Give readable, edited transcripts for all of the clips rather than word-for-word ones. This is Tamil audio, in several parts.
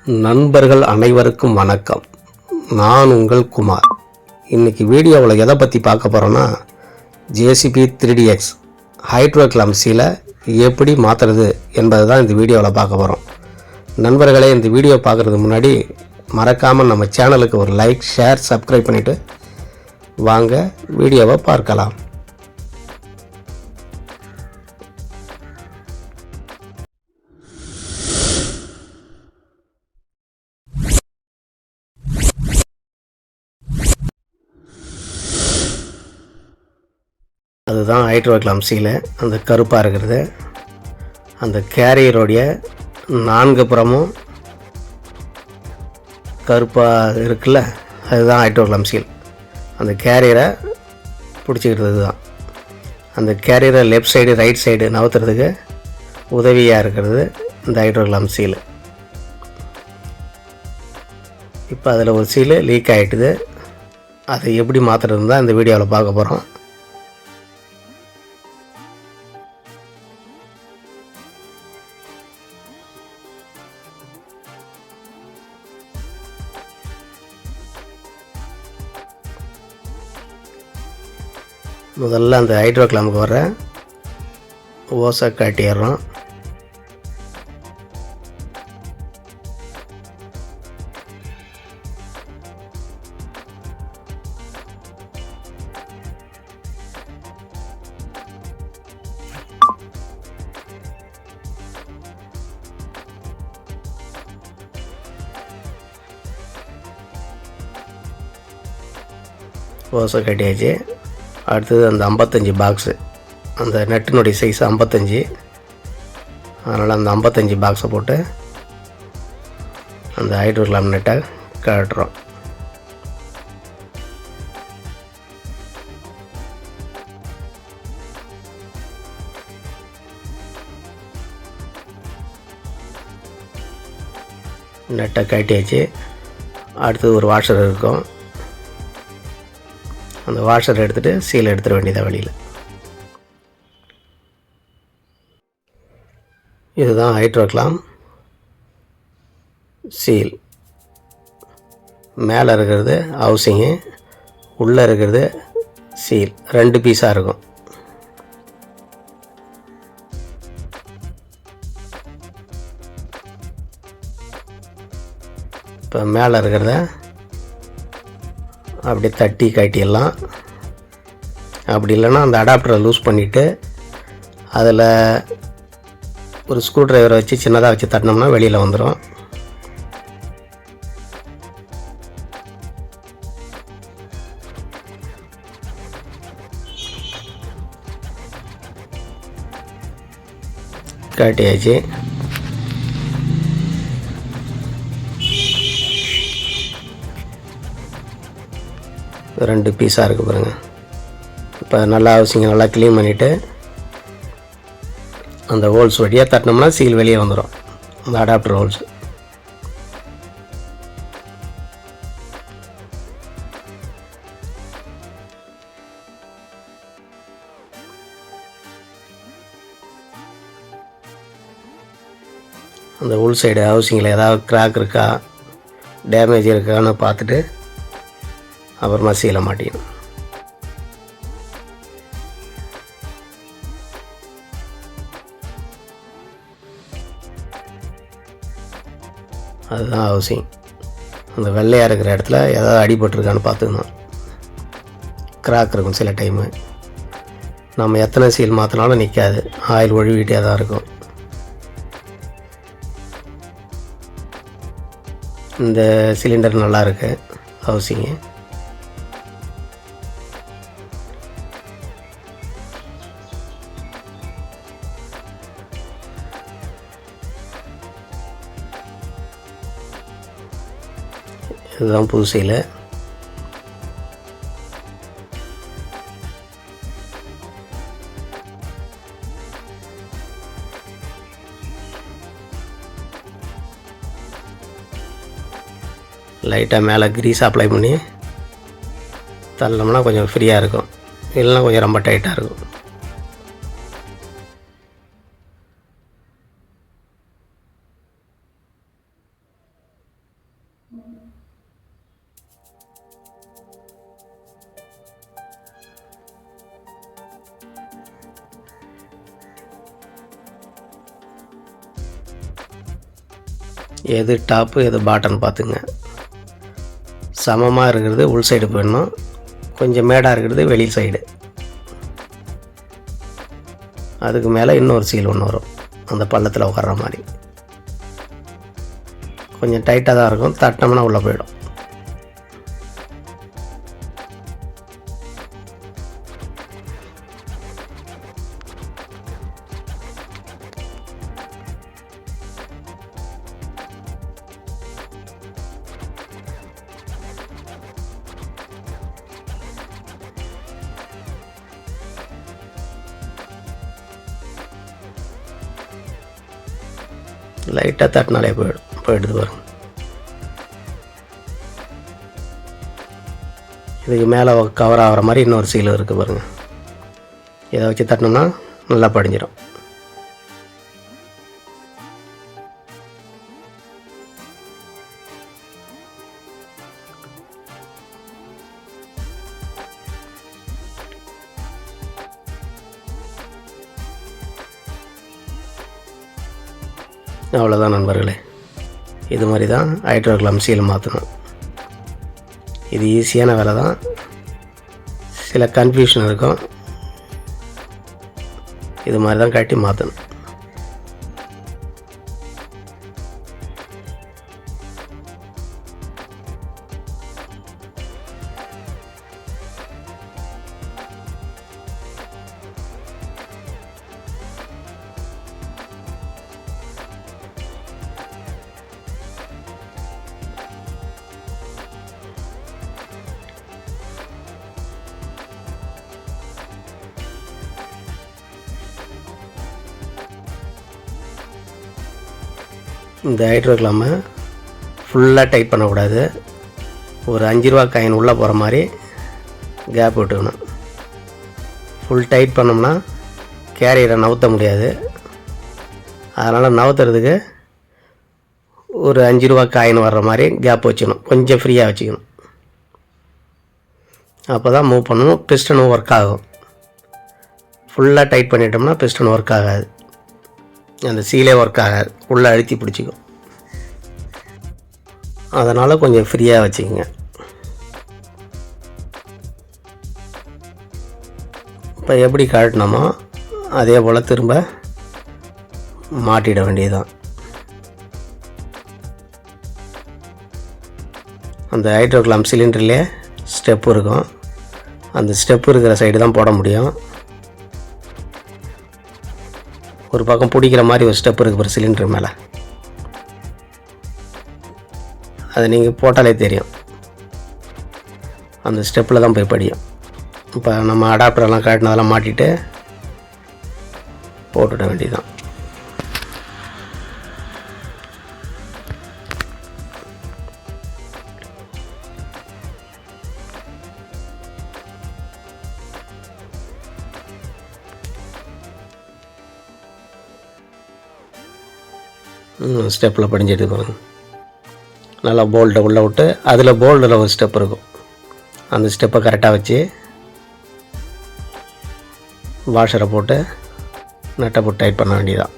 நண்பர்கள் அனைவருக்கும் வணக்கம். நான் உங்கள் குமார். இன்றைக்கி வீடியோவில் எதை பற்றி பார்க்க போகிறோன்னா, ஜேசிபி 3DX ஹைட்ரோ கிளம்சியில் எப்படி மாற்றுறது என்பது தான் இந்த வீடியோவில் பார்க்க போகிறோம். நண்பர்களே, இந்த வீடியோ பார்க்குறதுக்கு முன்னாடி மறக்காமல் நம்ம சேனலுக்கு ஒரு லைக், ஷேர், சப்ஸ்கிரைப் பண்ணிவிட்டு வாங்க வீடியோவை பார்க்கலாம். அதுதான் ஹைட்ரோ கிளம்சியில் அந்த கருப்பாக இருக்கிறது. அந்த கேரியருடைய 4 புறமும் கருப்பாக இருக்குல்ல, அதுதான் ஹைட்ரோ கிளம்சியில். அந்த கேரியரை பிடிச்சிக்கிறது தான். அந்த கேரியரை லெஃப்ட் சைடு ரைட் சைடு நவுத்துறதுக்கு உதவியாக இருக்கிறது இந்த ஹைட்ரோ கிளம்சியில். இப்போ அதில் ஒரு சீல் லீக் ஆகிட்டுது. அதை எப்படி மாற்றுறது தான் இந்த வீடியோவில் பார்க்க போகிறோம். முதல்ல அந்த ஹைட்ரோ கிளம்புக்கு வர ஓசை காட்டிடுறோம். ஓசை கட்டியாச்சு. அடுத்தது அந்த 55 பாக்ஸு, அந்த நெட்டினுடைய சைஸ் 55. அதனால் அந்த 55 பாக்ஸை போட்டு அந்த ஹைட்ரோ கிளாம் நெட்டை கட்டுறோம். நெட்டை கட்டியாச்சு. அடுத்தது ஒரு வாஷர் இருக்கும். அந்த வாஷர் எடுத்துகிட்டு சீல் எடுத்துட வேண்டியதாக வெளியில். இதுதான் ஹைட்ரோ கிளாம் சீல். மேலே இருக்கிறது ஹவுசிங்கு, உள்ளே இருக்கிறது சீல். 2 பீஸாக இருக்கும். இப்போ மேலே இருக்கிறத அப்படி தட்டி காட்டிடலாம். அப்படி இல்லைன்னா அந்த அடாப்டரை லூஸ் பண்ணிவிட்டு அதில் ஒரு ஸ்க்ரூ ட்ரைவரை வச்சு சின்னதாக வச்சு தட்டினோம்னா வெளியில் வந்துடும். காட்டியாச்சு. ரெண்டு பீஸாக இருக்குது பாருங்கள். இப்போ நல்லா ஹவுசிங்க நல்லா க்ளீன் பண்ணிவிட்டு அந்த ஹோல்ஸ் வழியாக தட்டினோம்னா சீல் வெளியே வந்துடும். அந்த அடாப்டர் ஹோல்ஸ். அந்த உள் சைடு ஹவுசிங்கில் ஏதாவது கிராக் இருக்கா, டேமேஜ் இருக்கான்னு பார்த்துட்டு அப்புறமா சீலை மாட்டிக்கணும். அதுதான் ஹவுசிங். அந்த வெள்ளையாக இருக்கிற இடத்துல ஏதாவது அடிபட்டுருக்கான்னு பார்த்துக்கணும். கிராக் இருக்கும் சில டைமு. நம்ம எத்தனை சீல் மாற்றினாலும் நிற்காது, ஆயில் ஒழுவிட்டே தான் இருக்கும். இந்த சிலிண்டர் நல்லா இருக்கு ஹவுசிங்கு. இதுதான் புது சீல். லைட்டாக மேலே கிரீஸ் அப்ளை பண்ணி தள்ளோம்னா கொஞ்சம் ஃப்ரீயாக இருக்கும், இல்லைன்னா கொஞ்சம் ரொம்ப டைட்டாக இருக்கும். எது டாப்பு எது பாட்டன் பார்த்துங்க. சமமாக இருக்கிறது உள் சைடு போயிடணும், கொஞ்சம் மேடாக இருக்கிறது வெளி சைடு. அதுக்கு மேலே இன்னொரு சீல் ஒன்று வரும், அந்த பள்ளத்தில் உட்கார்ற மாதிரி. கொஞ்சம் டைட்டாக தான் இருக்கும், தட்டினோம்னா உள்ளே போயிடும். லைட்டாக தட்டினாலே போயிடுது பாருங்க. இதுக்கு மேலே கவர் ஆகிற மாதிரி இன்னொரு சீல் இருக்குது பாருங்கள். இதை வச்சு தட்டினோம்னா நல்லா படிஞ்சிடும். அவ்வளோதான் நண்பர்களே, இது மாதிரி தான் ஹைட்ரோ கிளாம் சீல் மாற்றணும். இது ஈஸியான வேலை தான், சில கன்ஃபியூஷன் இருக்கும். இது மாதிரி தான் கட்டி மாற்றணும். இந்த ஹைட்ரோ கிளாமை ஃபுல்லாக டைட் பண்ணக்கூடாது. ஒரு 5 ரூபா காயின் உள்ளே போகிற மாதிரி கேப் விட்டுக்கணும். ஃபுல் டைட் பண்ணோம்னா கேரியரை நவுத்த முடியாது. அதனால் நவுத்துறதுக்கு ஒரு 5 ரூபா காயின் வர்ற மாதிரி கேப் வச்சுக்கணும், கொஞ்சம் ஃப்ரீயாக வச்சுக்கணும். அப்போ தான் மூவ் பண்ணணும், பிஸ்டனும் ஒர்க் ஆகும். ஃபுல்லாக டைட் பண்ணிட்டோம்னா பிஸ்டன் ஒர்க் ஆகாது, அந்த சீலே ஒர்க் ஆகாது, உள்ளே அழுத்தி பிடிச்சிக்கும். அதனால் கொஞ்சம் ஃப்ரீயாக வச்சுக்கோங்க. இப்போ எப்படி கழட்டினோமோ அதே போல் திரும்ப மாட்டிட வேண்டியதுதான். அந்த ஹைட்ரோ கிளாம் சிலிண்டர்லேயே ஸ்டெப்பு இருக்கும், அந்த ஸ்டெப்பு இருக்கிற சைடு தான் போட முடியும். ஒரு பக்கம் பிடிக்கிற மாதிரி ஒரு ஸ்டெப் இருக்குது ஒரு சிலிண்டர் மேலே, அது நீங்கள் போட்டாலே தெரியும். அந்த ஸ்டெப்பில் தான் போய் படியும். இப்போ நம்ம அடாப்டரெல்லாம் காட்டினதெல்லாம் மாட்டிட்டு போட்டுட வேண்டியதுதான். ஸ்டெப்பில் படிஞ்சு எடுத்துக்கோங்க. நல்லா போல்ட்டை உள்ளே விட்டு அதில் போல்டில் ஒரு ஸ்டெப் இருக்கும், அந்த ஸ்டெப்பை கரெக்டாக வச்சு வாஷரை போட்டு நட்டை போட்டு டைட் பண்ண வேண்டியதான்.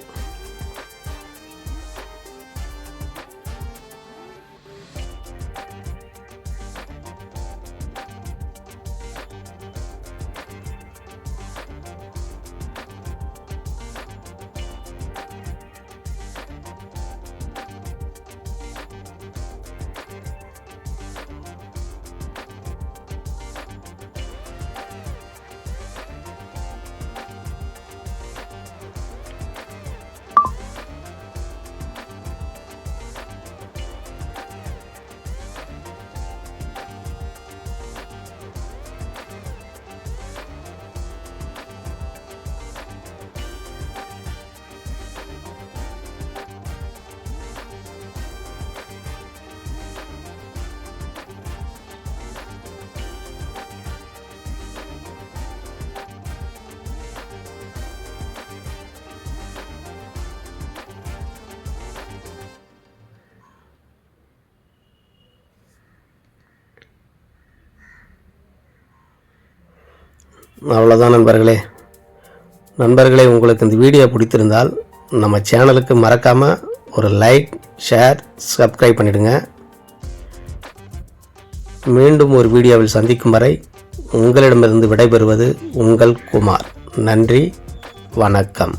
அவ்வளோதான் நண்பர்களே, உங்களுக்கு இந்த வீடியோ பிடித்திருந்தால் நம்ம சேனலுக்கு மறக்காமல் ஒரு லைக், ஷேர், சப்ஸ்கிரைப் பண்ணிவிடுங்க. மீண்டும் ஒரு வீடியோவில் சந்திக்கும் வரை உங்களிடமிருந்து விடைபெறுவது உங்கள் குமார். நன்றி, வணக்கம்.